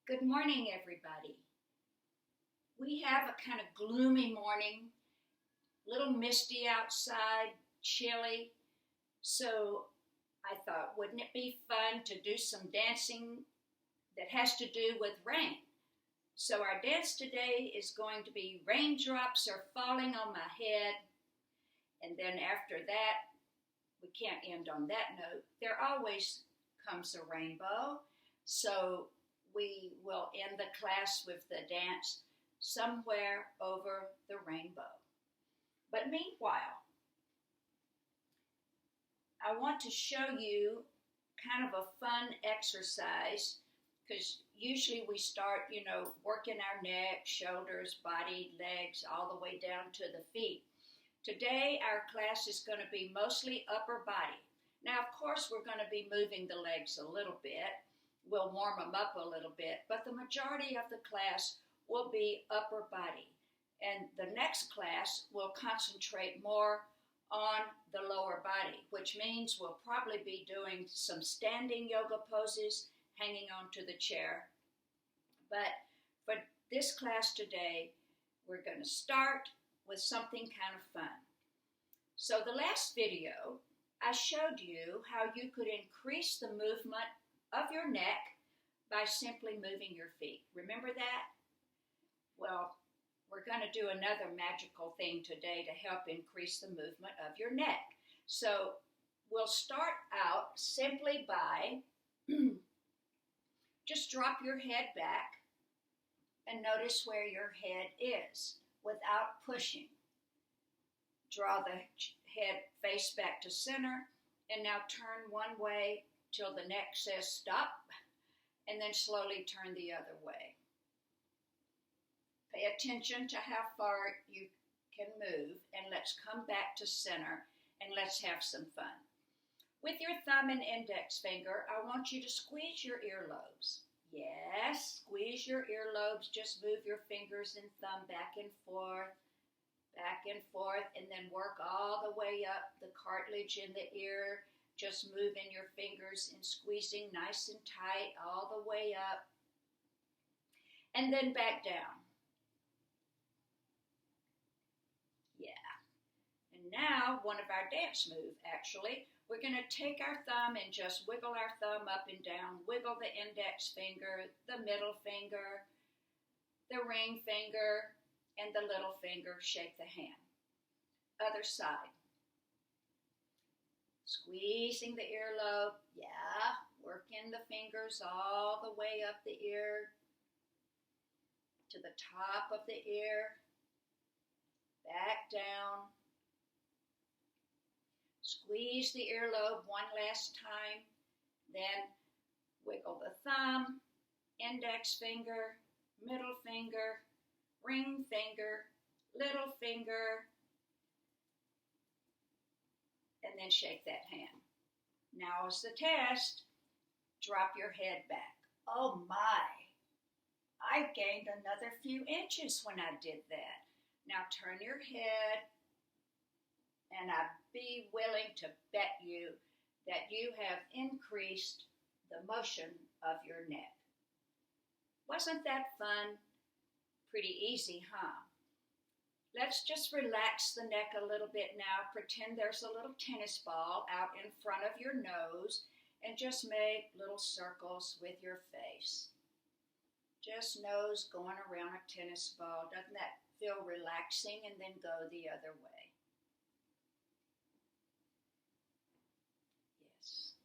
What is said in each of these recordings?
Good morning, everybody. We have a kind of gloomy morning, a little misty outside, chilly. So I thought, wouldn't it be fun to do some dancing that has to do with rain? So our dance today is going to be Raindrops Are Falling on My Head. And then after that, we can't end on that note. There always comes a rainbow. So we will end the class with the dance Somewhere Over the Rainbow. But meanwhile, I want to show you kind of a fun exercise because usually we start, working our neck, shoulders, body, legs, all the way down to the feet. Today, our class is going to be mostly upper body. Now, of course, we're going to be moving the legs a little bit. We'll warm them up a little bit, but the majority of the class will be upper body. And the next class will concentrate more on the lower body, which means we'll probably be doing some standing yoga poses, hanging onto the chair. But for this class today, we're going to start with something kind of fun. So the last video, I showed you how you could increase the movement of your neck by simply moving your feet. Remember that? Well, we're going to do another magical thing today to help increase the movement of your neck. So we'll start out simply by just drop your head back and notice where your head is without pushing. Draw the head face back to center and now turn one way till the neck says stop and then slowly turn the other way. Pay attention to how far you can move and let's come back to center and let's have some fun. With your thumb and index finger, I want you to squeeze your earlobes. Yes, squeeze your earlobes. Just move your fingers and thumb back and forth, and then work all the way up the cartilage in the ear. Just moving your fingers and squeezing nice and tight all the way up, and then back down. And now, one of our dance moves, actually, we're going to take our thumb and just wiggle our thumb up and down, wiggle the index finger, the middle finger, the ring finger, and the little finger, shake the hand. Other side. Squeezing the earlobe, working the fingers all the way up the ear, to the top of the ear, back down. Squeeze the earlobe one last time, then wiggle the thumb, index finger, middle finger, ring finger, little finger, and then shake that hand. Now is the test. Drop your head back. Oh my, I gained another few inches when I did that. Now turn your head, and I'd be willing to bet you that you have increased the motion of your neck. Wasn't that fun? Pretty easy, huh? Let's just relax the neck a little bit now. Pretend there's a little tennis ball out in front of your nose and just make little circles with your face. Just nose going around a tennis ball. Doesn't that feel relaxing? And then go the other way. Yes.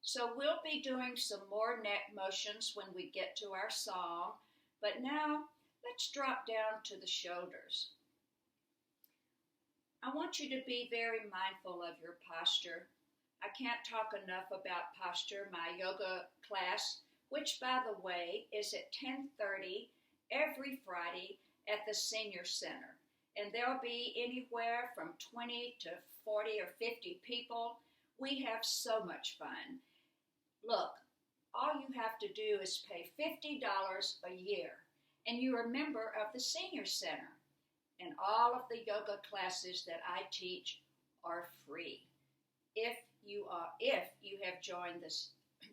So we'll be doing some more neck motions when we get to our song. But now, let's drop down to the shoulders. I want you to be very mindful of your posture. I can't talk enough about posture. My yoga class, which by the way is at 10:30 every Friday at the Senior Center. And there'll be anywhere from 20 to 40 or 50 people. We have so much fun. Look, all you have to do is pay $50 a year. And you're a member of the Senior Center. And all of the yoga classes that I teach are free if you have joined the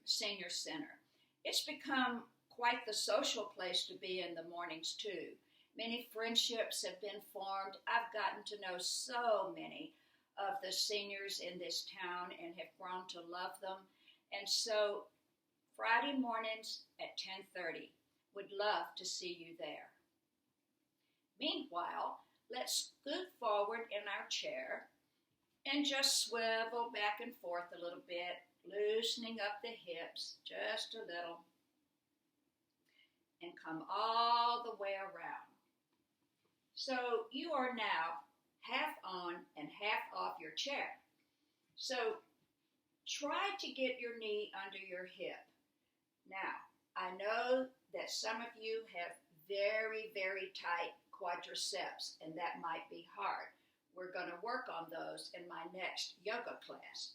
Senior Center. It's become quite the social place to be in the mornings, too. Many friendships have been formed. I've gotten to know so many of the seniors in this town and have grown to love them. And so Friday mornings at 10:30, would love to see you there. Meanwhile, let's scoot forward in our chair and just swivel back and forth a little bit, loosening up the hips just a little, and come all the way around. So you are now half on and half off your chair. So try to get your knee under your hip. Now, I know that some of you have very, very tight quadriceps, and that might be hard. We're going to work on those in my next yoga class.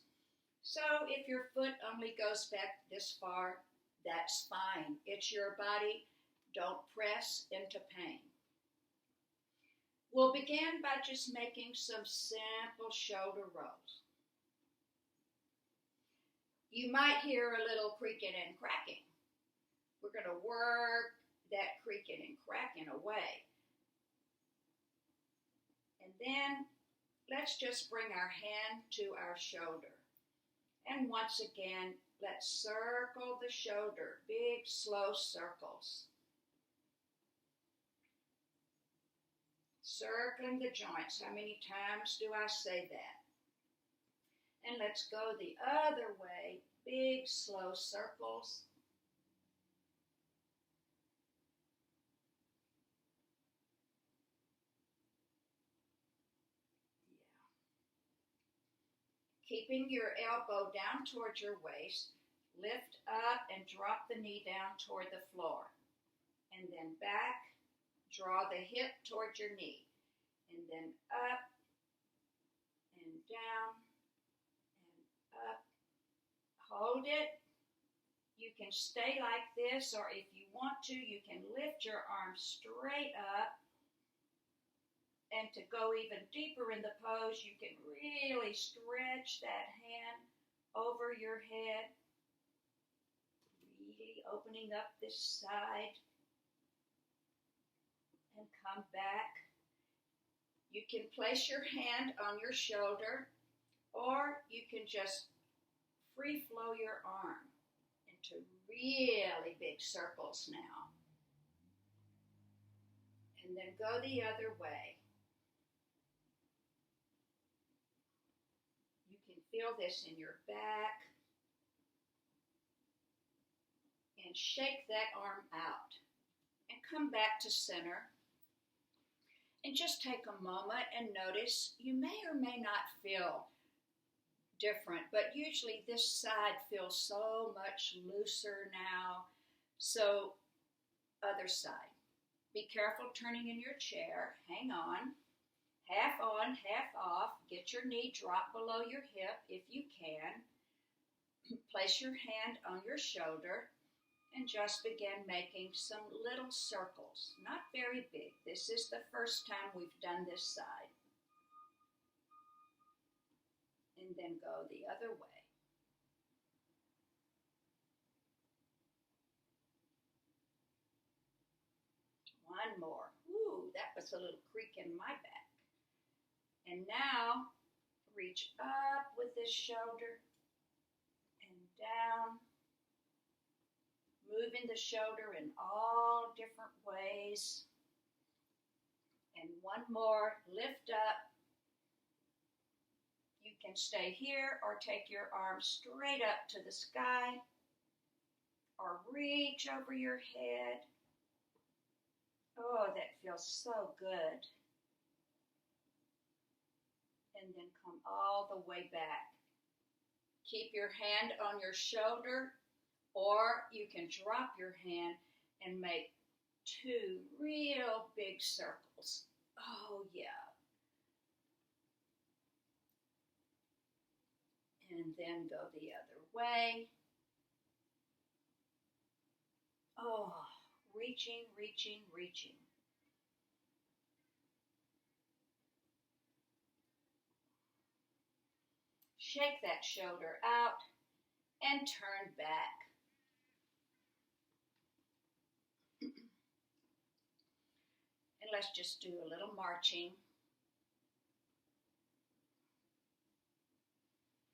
So if your foot only goes back this far, that's fine. It's your body. Don't press into pain. We'll begin by just making some simple shoulder rolls. You might hear a little creaking and cracking. We're going to work that creaking and cracking away. And then let's just bring our hand to our shoulder. And once again, let's circle the shoulder, big, slow circles. Circling the joints. How many times do I say that? And let's go the other way, big, slow circles. Keeping your elbow down towards your waist, lift up and drop the knee down toward the floor. And then back, draw the hip towards your knee. And then up and down and up. Hold it. You can stay like this, or if you want to, you can lift your arms straight up. And to go even deeper in the pose, you can really stretch that hand over your head, really opening up this side, and come back. You can place your hand on your shoulder, or you can just free flow your arm into really big circles now. And then go the other way. Feel this in your back, and shake that arm out, and come back to center, and just take a moment and notice you may or may not feel different, but usually this side feels so much looser now. So other side. Be careful turning in your chair. Hang on, half off. Get your knee drop below your hip if you can. Place your hand on your shoulder and just begin making some little circles. Not very big. This is the first time we've done this side. And then go the other way. One more. Ooh, that was a little creak in my back. And now, reach up with this shoulder and down, moving the shoulder in all different ways. And one more, lift up. You can stay here or take your arms straight up to the sky or reach over your head. Oh, that feels so good. And then come all the way back. Keep your hand on your shoulder, or you can drop your hand and make two real big circles. Oh, yeah. And then go the other way. Oh, reaching, reaching, reaching. Shake that shoulder out and turn back. let's just do a little marching.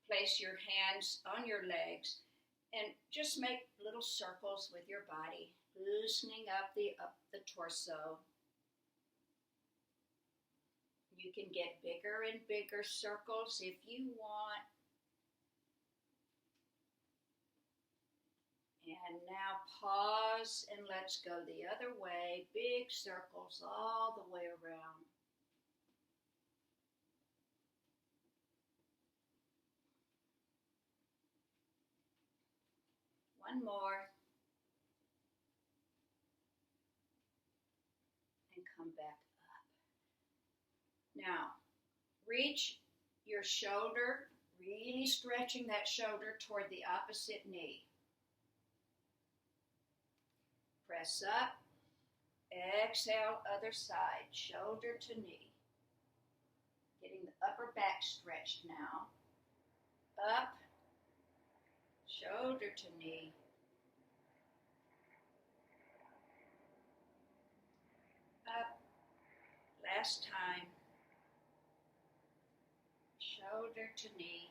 Place your hands on your legs and just make little circles with your body, loosening up the torso. You can get bigger and bigger circles if you want. And now pause and let's go the other way. Big circles all the way around. One more. And come back up. Now, reach your shoulder, really stretching that shoulder toward the opposite knee. Press up, exhale, other side, shoulder to knee. Getting the upper back stretched now. Up, shoulder to knee. Up, last time. Shoulder to knee,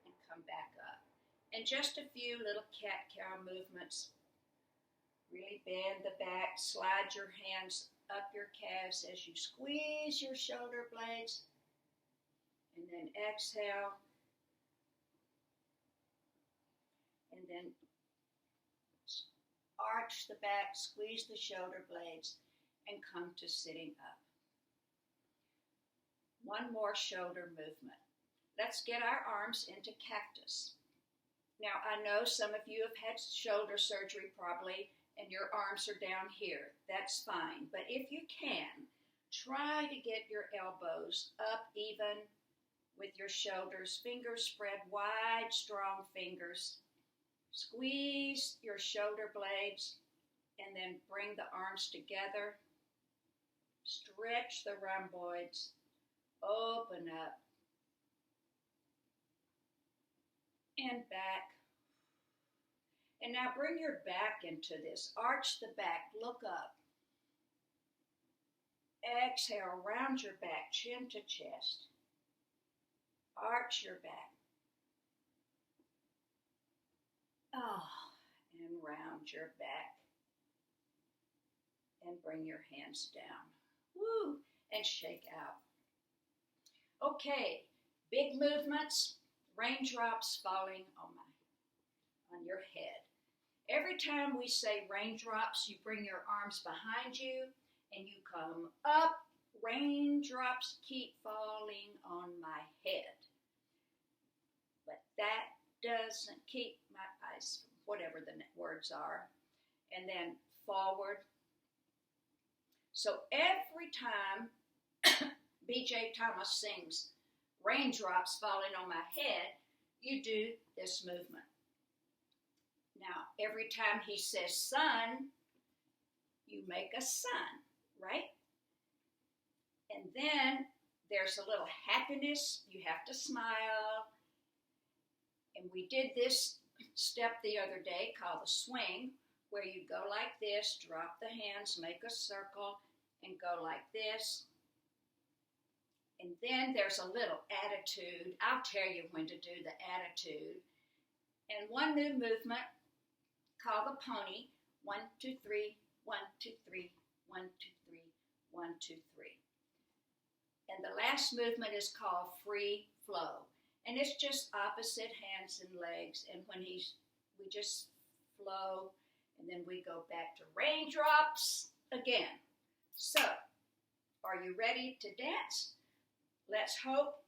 and come back up. And just a few little cat-cow movements. Really bend the back, slide your hands up your calves as you squeeze your shoulder blades. And then exhale. And then arch the back, squeeze the shoulder blades, and come to sitting up. One more shoulder movement. Let's get our arms into cactus. Now, I know some of you have had shoulder surgery probably, and your arms are down here. That's fine. But if you can, try to get your elbows up even with your shoulders. Fingers spread wide, strong fingers. Squeeze your shoulder blades and then bring the arms together. Stretch the rhomboids. Open up. And back. And now bring your back into this. Arch the back. Look up. Exhale. Round your back. Chin to chest. Arch your back. And round your back. And bring your hands down. Woo! And shake out. Okay. Big movements. Raindrops falling on your head. Every time we say raindrops, you bring your arms behind you and you come up. Raindrops keep falling on my head. But that doesn't keep my eyes from whatever the words are. And then forward. So every time B.J. Thomas sings raindrops falling on my head, you do this movement. Now, every time he says sun, you make a sun, right? And then there's a little happiness. You have to smile. And we did this step the other day called the swing, where you go like this, drop the hands, make a circle, and go like this. And then there's a little attitude. I'll tell you when to do the attitude. And one new movement called the pony. 1, 2, 3, 1, 2, 3, 1, 2, 3, 1, 2, 3. And the last movement is called free flow. And it's just opposite hands and legs. And when we just flow, and then we go back to raindrops again. So, are you ready to dance? Let's hope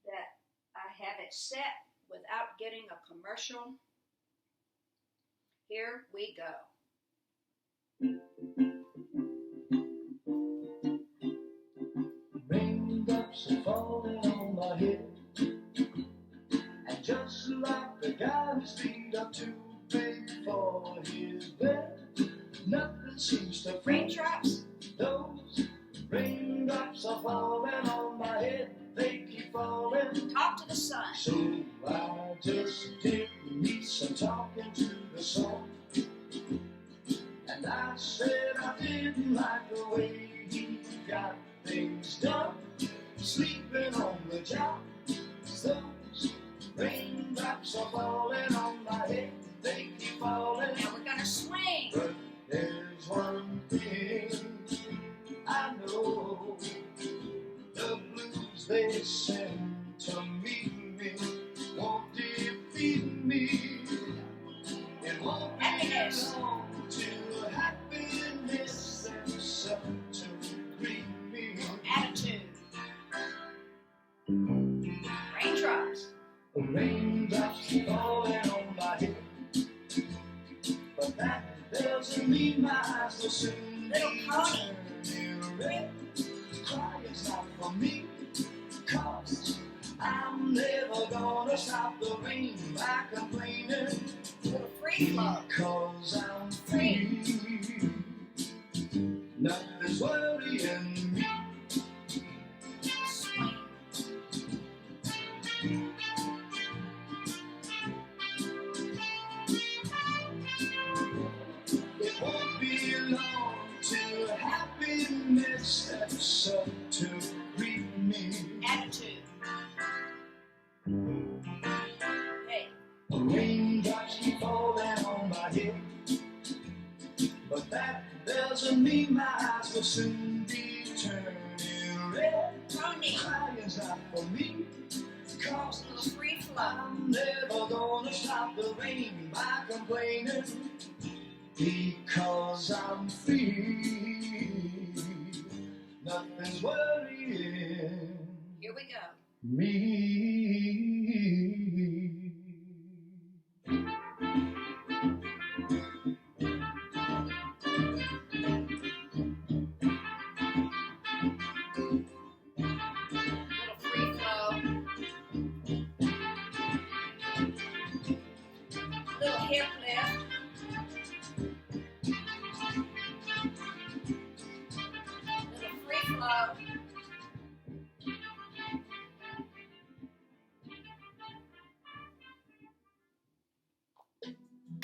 that I have it set without getting a commercial. Here we go. Raindrops are falling on my head, and just like the guy whose feet are too big for his bed, nothing seems to Raindrops. Those raindrops are falling on my head, they keep falling. Talk to the sun. So I just did me some talking to the sun, and I said I didn't didn't like the way he got things done. Sleeping on the job, those raindrops are falling on my head. They keep falling. Now we're gonna swing. But there's one thing I know. The blues they send to meet me won't defeat me. It won't be Happiness. long till happiness and sun to greet me. Attitude. Raindrops. Raindrops falling on my head, but that doesn't mean my eyes will soon Little be pony. turning red. Crying's not for me, 'cause I'm never gonna stop the rain by complaining. Little free flow. Because I'm free, nothing's worrying me. Swing. It won't be long till happiness steps up to greet me. Attitude. Hey. Raindrops keep falling on my head, but that doesn't mean my eyes will soon be turning red. Tony. Crying's not for me, 'cause Little free flow. I'm never gonna stop the rain by complaining. Because I'm free, nothing's worrying Here we go. me. Little free flow. Little hip lift. Little free flow.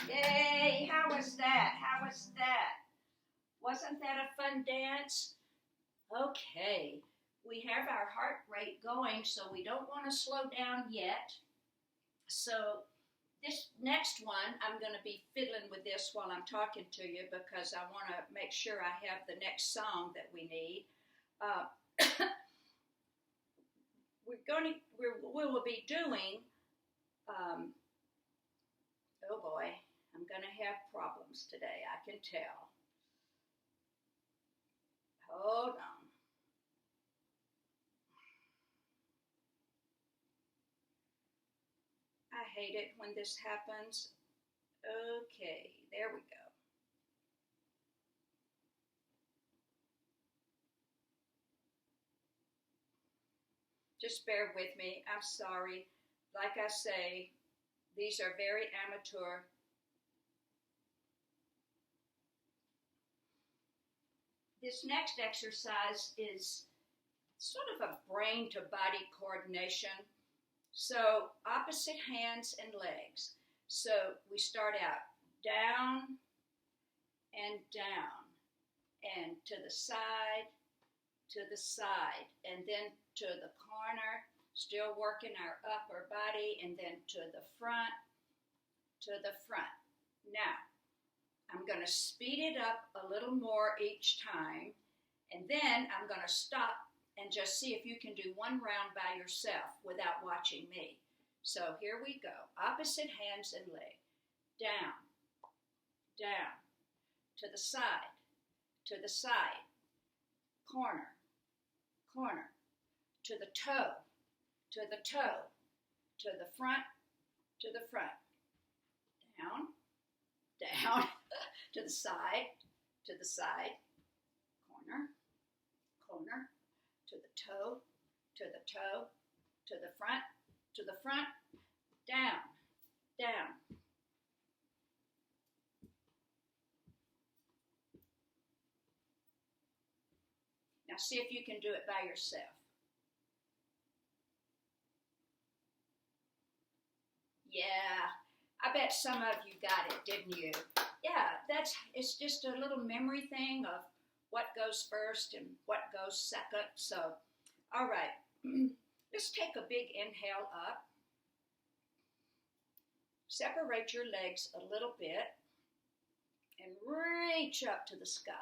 Yay! How was that? How was that? Wasn't that a fun dance? Okay, we have our heart rate going, so we don't want to slow down yet. So this next one, I'm going to be fiddling with this while I'm talking to you because I want to make sure I have the next song that we need. We will be doing, oh boy, I'm going to have problems today, I can tell. Hold on. I hate it when this happens. Okay, there we go. Just bear with me. I'm sorry. Like I say, these are very amateur. This next exercise is sort of a brain to body coordination. So opposite hands and legs. So we start out down and down and to the side, and then to the corner, still working our upper body, and then to the front. Now, I'm going to speed it up a little more each time, and then I'm going to stop and just see if you can do one round by yourself without watching me. So here we go. Opposite hands and leg. Down, down, to the side, corner, corner, to the toe, to the front, down, down, to the side, corner, corner, to the toe, to the front, down, down. Now see if you can do it by yourself. Yeah, I bet some of you got it, didn't you? Yeah, it's just a little memory thing of what goes first and what goes second. So, all right, let's take a big inhale up. Separate your legs a little bit and reach up to the sky.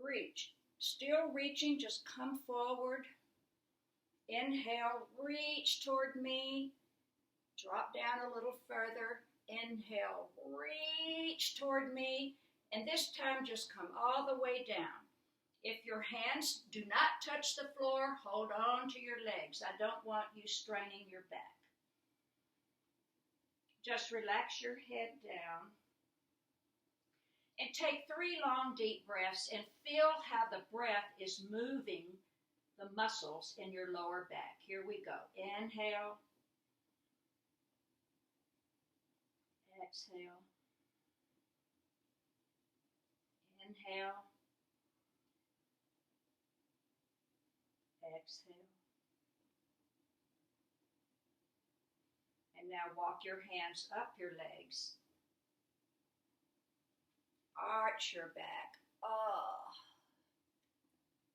Reach. Still reaching, just come forward. Inhale, reach toward me. Drop down a little further. Inhale, reach toward me. And this time, just come all the way down. If your hands do not touch the floor, hold on to your legs. I don't want you straining your back. Just relax your head down. And take 3 long, deep breaths and feel how the breath is moving the muscles in your lower back. Here we go. Inhale. Exhale. Inhale. Exhale. And now walk your hands up your legs. Arch your back.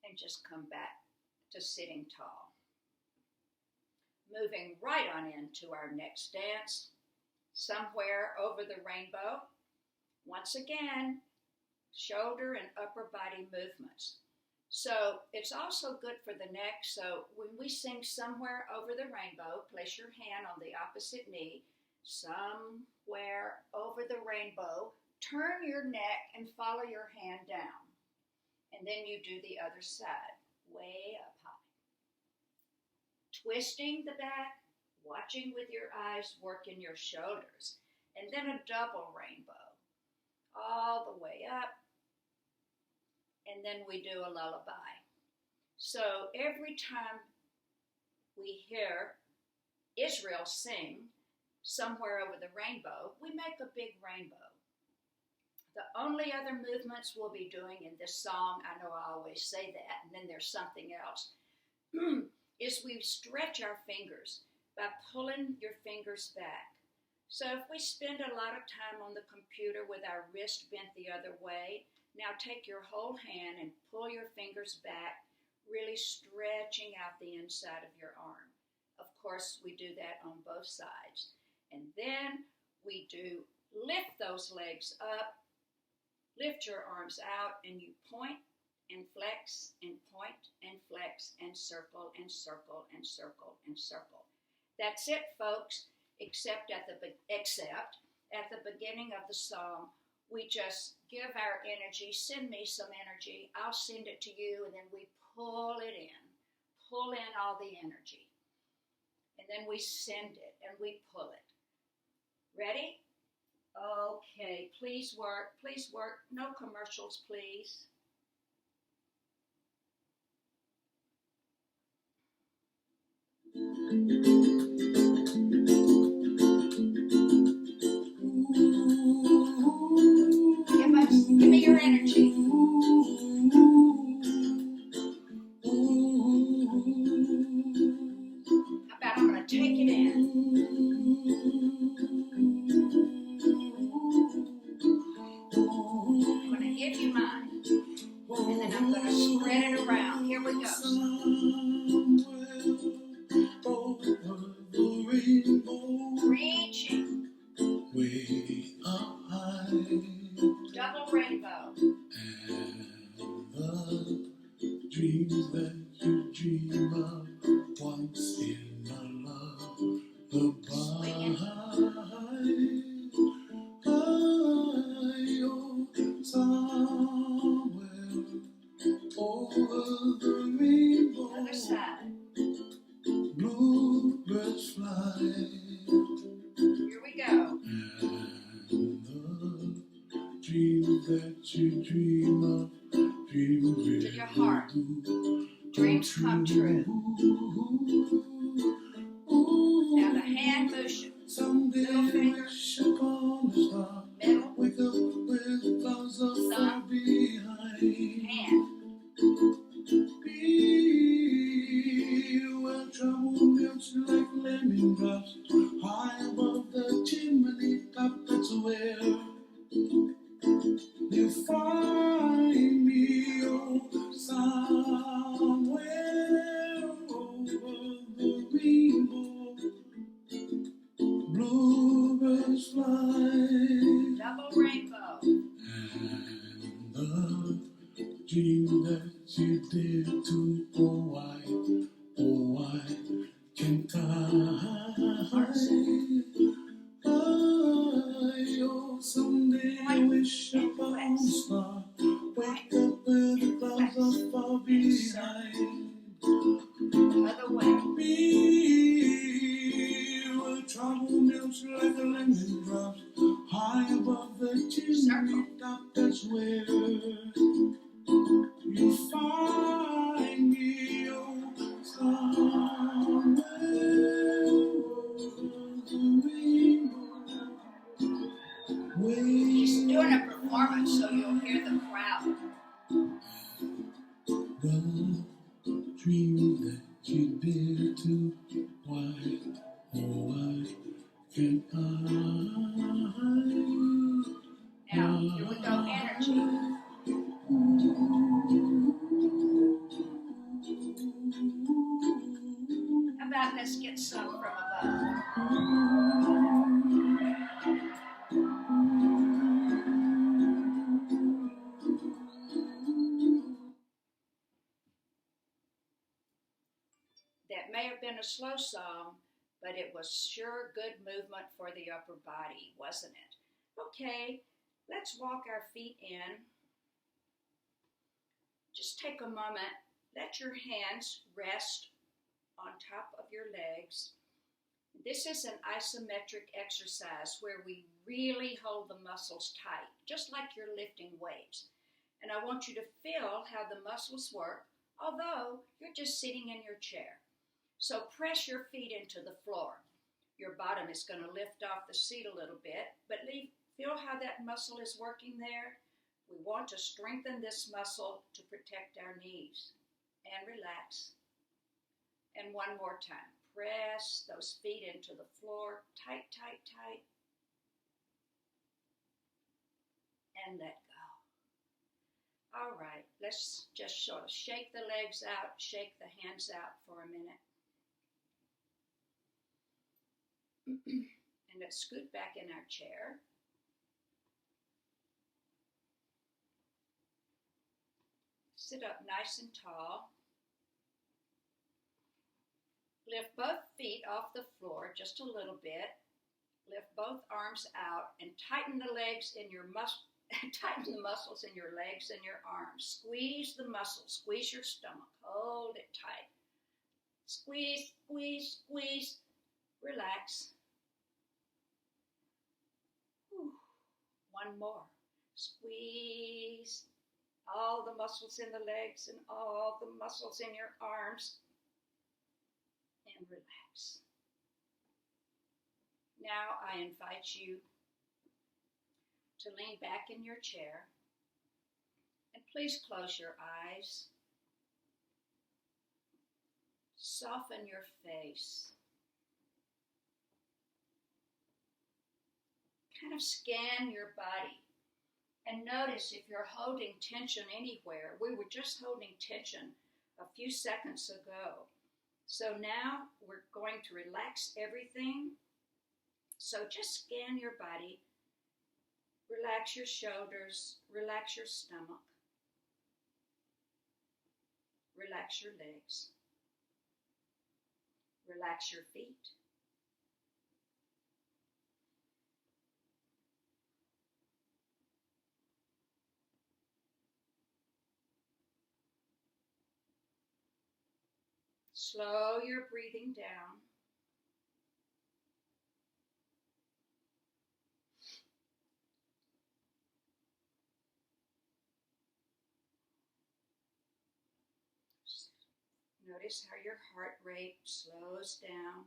And just come back to sitting tall. Moving right on into our next dance. Somewhere over the rainbow. Once again, shoulder and upper body movements. So it's also good for the neck. So when we sing Somewhere Over the Rainbow, place your hand on the opposite knee. Somewhere over the rainbow. Turn your neck and follow your hand down. And then you do the other side, way up high. Twisting the back, watching with your eyes, working your shoulders. And then a double rainbow, all the way up. And then we do a lullaby. So every time we hear Israel sing Somewhere Over the Rainbow, we make a big rainbow. The only other movements we'll be doing in this song, I know I always say that, and then there's something else, is we stretch our fingers by pulling your fingers back. So if we spend a lot of time on the computer with our wrist bent the other way, now take your whole hand and pull your fingers back, really stretching out the inside of your arm. Of course, we do that on both sides. And then we do lift those legs up, lift your arms out, and you point and flex and point and flex and circle and circle and circle and circle. That's it, folks, except at the beginning of the song, we just give our energy, send me some energy, I'll send it to you, and then we pull in all the energy. And then we send it and we pull it. Ready? Okay, please work, no commercials, please. Give me your energy. How about I'm going to take it in. I'm going to give you mine. And then I'm going to spread it around. Here we go. Reaching. Way up high. Double rainbow. And the dreams that you dream of once in a lullaby. Somewhere over the rainbow. Other side. Bluebirds fly. Here we go. And the dreams that you dream of, dreams To your heart. Dreams come true. Now the hand motion. Middle finger. Middle. Wake up with clouds of fire behind. Hand. Be where trouble melts like lemon drops. High above the chimney top, that's where you find me. Double rainbow. And the dream that you did to, oh why can't oh, someday I wish upon a star, wake up with the clouds are far behind. Other way. Me, where trouble melts like a lemon drops, high above the chimney top, that's where you find me, oh, somewhere over the rainbow. He's doing a performance so you'll hear the crowd. The dream that you did to, why, oh why can't Now, here we go, energy. How about let's get some from above? That may have been a slow song, but it was sure good movement for the upper body, wasn't it? Okay, let's walk our feet in. Just take a moment, let your hands rest on top of your legs. This is an isometric exercise where we really hold the muscles tight, just like you're lifting weights. And I want you to feel how the muscles work, although you're just sitting in your chair. So press your feet into the floor. Your bottom is going to lift off the seat a little bit, but feel how that muscle is working there. We want to strengthen this muscle to protect our knees. And relax. And one more time. Press those feet into the floor. Tight, tight, tight. And let go. All right, let's just sort of shake the legs out, shake the hands out for a minute. And let's scoot back in our chair. Sit up nice and tall. Lift both feet off the floor just a little bit. Lift both arms out and tighten the legs in your tighten the muscles in your legs and your arms. Squeeze the muscles. Squeeze your stomach. Hold it tight. Squeeze, squeeze, squeeze. Relax. Whew. One more. Squeeze all the muscles in the legs and all the muscles in your arms. And relax. Now I invite you to lean back in your chair and please close your eyes. Soften your face. Kind of scan your body and notice if you're holding tension anywhere. We were just holding tension a few seconds ago. So now we're going to relax everything. So just scan your body. Relax your shoulders. Relax your stomach. Relax your legs. Relax your feet. Slow your breathing down. Notice how your heart rate slows down.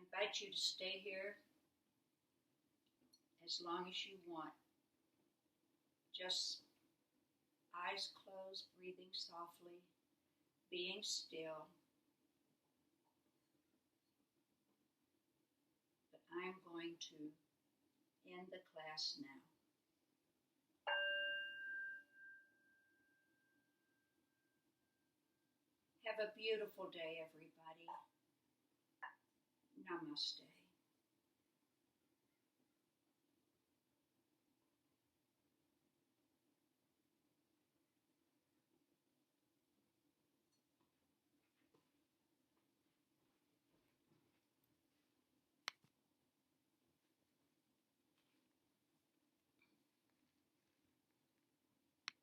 invite you to stay here as long as you want. Just eyes closed, breathing softly, being still. But I'm going to end the class now. Have a beautiful day, everybody. Namaste.